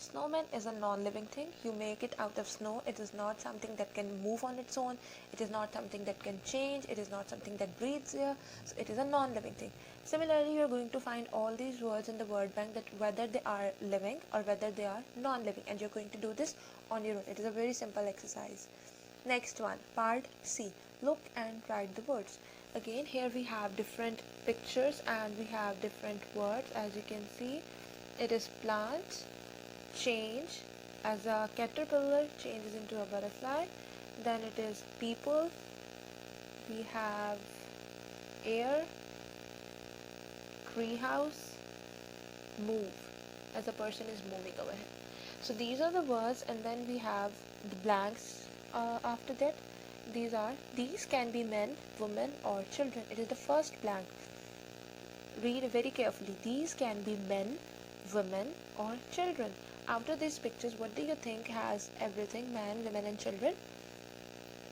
Snowman is a non-living thing. You make it out of snow. It is not something that can move on its own. It is not something that can change. It is not something that breathes here. So it is a non-living thing. Similarly, you are going to find all these words in the word bank, that whether they are living or whether they are non-living, and you're going to do this on your own. It is a very simple exercise. Next one, part C. Look and write the words. Again, here we have different pictures and we have different words. As you can see, it is plant, change, as a caterpillar changes into a butterfly. Then it is people, we have air, treehouse, move, as a person is moving over here. So these are the words, and then we have the blanks after that. These can be men, women, or children. It is the first blank. Read very carefully. These can be men, women, or children. After these pictures, what do you think has everything? Men, women, and children?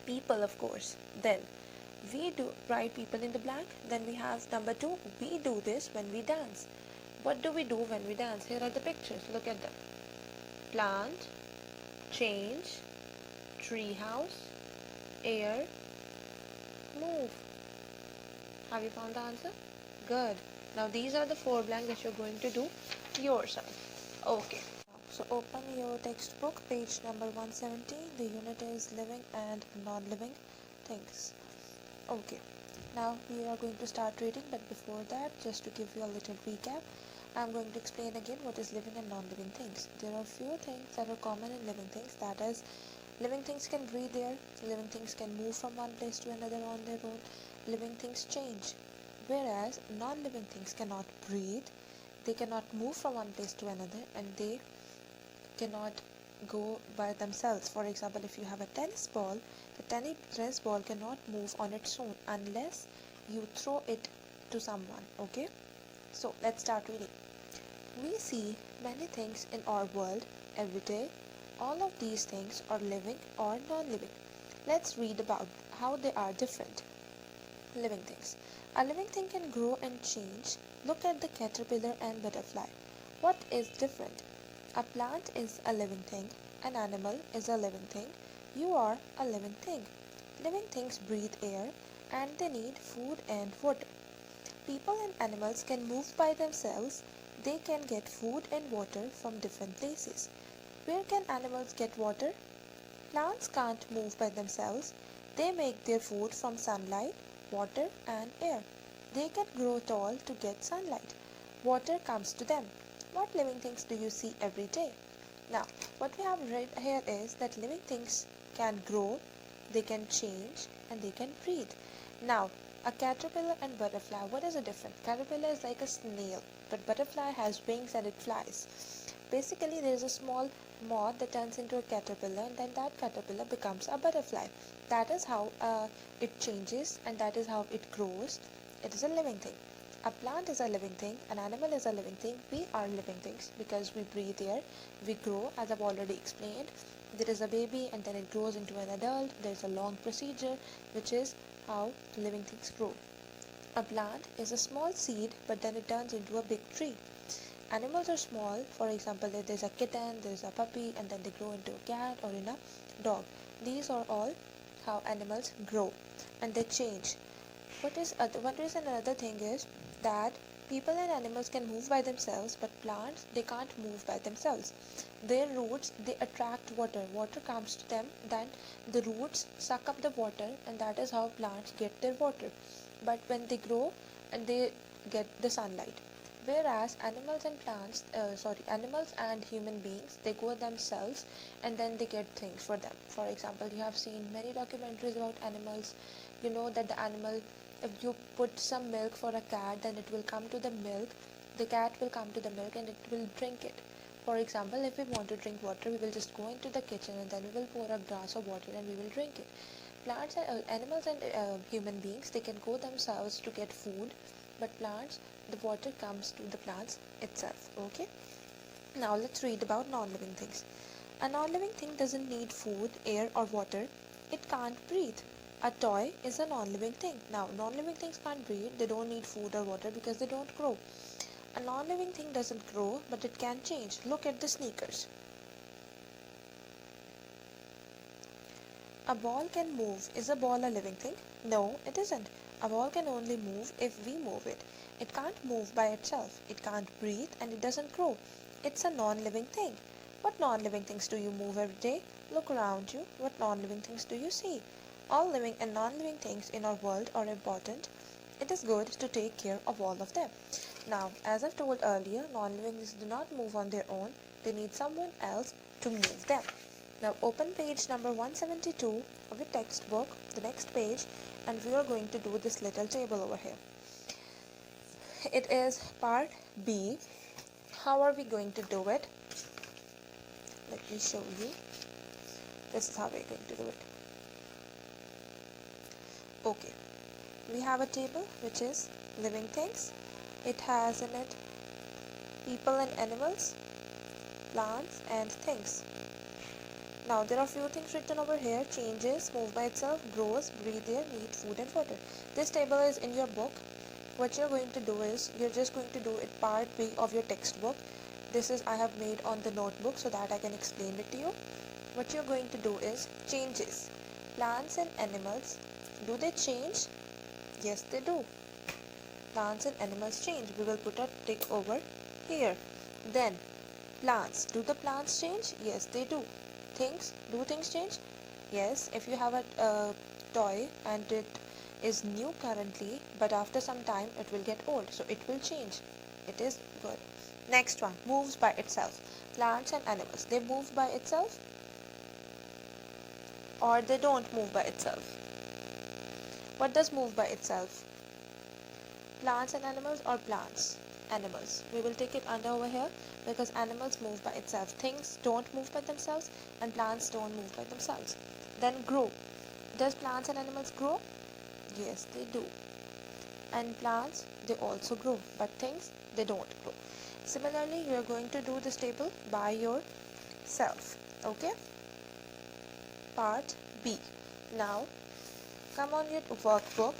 People, of course. Then we do write people in the blank. Then we have number 2. We do this when we dance. What do we do when we dance? Here are the pictures. Look at them. Plant, change, treehouse, air, move. Have you found the answer? Good. Now these are the 4 blanks that you're going to do yourself. Okay. So open your textbook, page number 170. The unit is living and non-living things. Okay. Now we are going to start reading, but before that, just to give you a little recap, I'm going to explain again what is living and non-living things. There are few things that are common in living things. That is, living things can breathe air, living things can move from one place to another on their own, living things change. Whereas non-living things cannot breathe, they cannot move from one place to another, and they cannot go by themselves. For example, if you have a tennis ball, the tennis ball cannot move on its own unless you throw it to someone. Okay, so let's start reading. We see many things in our world every day. All of these things are living or non-living. Let's read about how they are different. Living things. A living thing can grow and change. Look at the caterpillar and butterfly. What is different? A plant is a living thing. An animal is a living thing. You are a living thing. Living things breathe air and they need food and water. People and animals can move by themselves. They can get food and water from different places. Where can animals get water? Plants can't move by themselves. They make their food from sunlight, water, and air. They can grow tall to get sunlight. Water comes to them. What living things do you see every day? Now, what we have read here is that living things can grow, they can change, and they can breathe. Now, a caterpillar and butterfly, what is the difference? Caterpillar is like a snail, but butterfly has wings and it flies. Basically, there is a small moth that turns into a caterpillar, and then that caterpillar becomes a butterfly. That is how it changes, and that is how it grows. It is a living thing. A plant is a living thing, an animal is a living thing. We are living things because we breathe air, we grow, as I've already explained. There is a baby and then it grows into an adult. There is a long procedure, which is how living things grow. A plant is a small seed, but then it turns into a big tree. Animals are small. For example, if there's a kitten, there's a puppy, and then they grow into a cat or in a dog. These are all how animals grow and they change. What is another thing is that people and animals can move by themselves, but plants, they can't move by themselves. Their roots, they attract water. Water comes to them, then the roots suck up the water, and that is how plants get their water. But when they grow, and they get the sunlight. Whereas animals and human beings, they go themselves and then they get things for them. For example, you have seen many documentaries about animals. You know that the animal, if you put some milk for a cat, then it will come to the milk. The cat will come to the milk and it will drink it. For example, if we want to drink water, we will just go into the kitchen and then we will pour a glass of water and we will drink it. Plants and animals and human beings, they can go themselves to get food, but plants, the water comes to the plants itself. Okay, now let's read about non-living things. A non-living thing doesn't need food, air, or water. It can't breathe. A toy is a non-living thing. Now, non-living things can't breathe. They don't need food or water because they don't grow. A non-living thing doesn't grow, but it can change. Look at the sneakers. A ball can move. Is a ball a living thing? No, it isn't. A ball can only move if we move it. It can't move by itself. It can't breathe and it doesn't grow. It's a non-living thing. What non-living things do you move every day? Look around you. What non-living things do you see? All living and non-living things in our world are important. It is good to take care of all of them. Now, as I've told earlier, non-living things do not move on their own. They need someone else to move them. Now open page number 172 of your textbook, the next page, and we are going to do this little table over here. It is part B. How are we going to do it? Let me show you. This is how we're going to do it. Okay. We have a table which is living things. It has in it people and animals, plants and things. Now there are few things written over here. Changes, move by itself, grows, breathe air, need food and water. This table is in your book. What you're going to do is, you're just going to do it part B of your textbook. This is I have made on the notebook so that I can explain it to you. What you're going to do is changes. Plants and animals, do they change? Yes, they do. Plants and animals change. We will put a tick over here. Then plants, do the plants change? Yes, they do. Things, do things change? Yes, if you have a toy and it is new currently, but after some time it will get old, so it will change. It is good. Next one, moves by itself. Plants and animals, they move by itself or they don't move by itself. What does move by itself? Plants and animals or plants? Animals. We will take it under over here because animals move by itself. Things don't move by themselves and plants don't move by themselves. Then grow. Does plants and animals grow? Yes, they do. And plants, they also grow, but things, they don't grow. Similarly, you are going to do this table by yourself. Okay? Part B. Now, come on your workbook.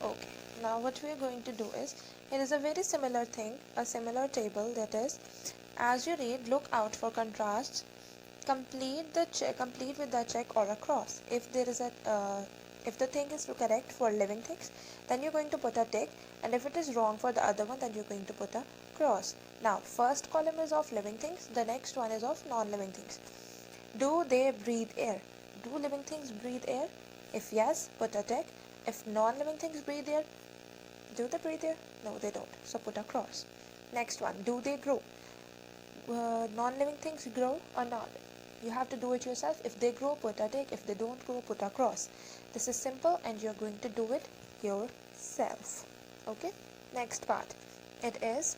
Okay, now what we are going to do is, it is a very similar thing, a similar table, that is, as you read, look out for contrasts, complete with the check or a cross. If there is if the thing is correct for living things, then you're going to put a tick, and if it is wrong for the other one, then you're going to put a cross. Now, first column is of living things, the next one is of non-living things. Do they breathe air? Do living things breathe air? If yes, put a tick. If non-living things breathe air, do they breathe air? No, they don't. So put a cross. Next one, do they grow? Non-living things grow or not? You have to do it yourself. If they grow, put a tick. If they don't grow, put a cross. This is simple and you're going to do it yourself. Okay? Next part. It is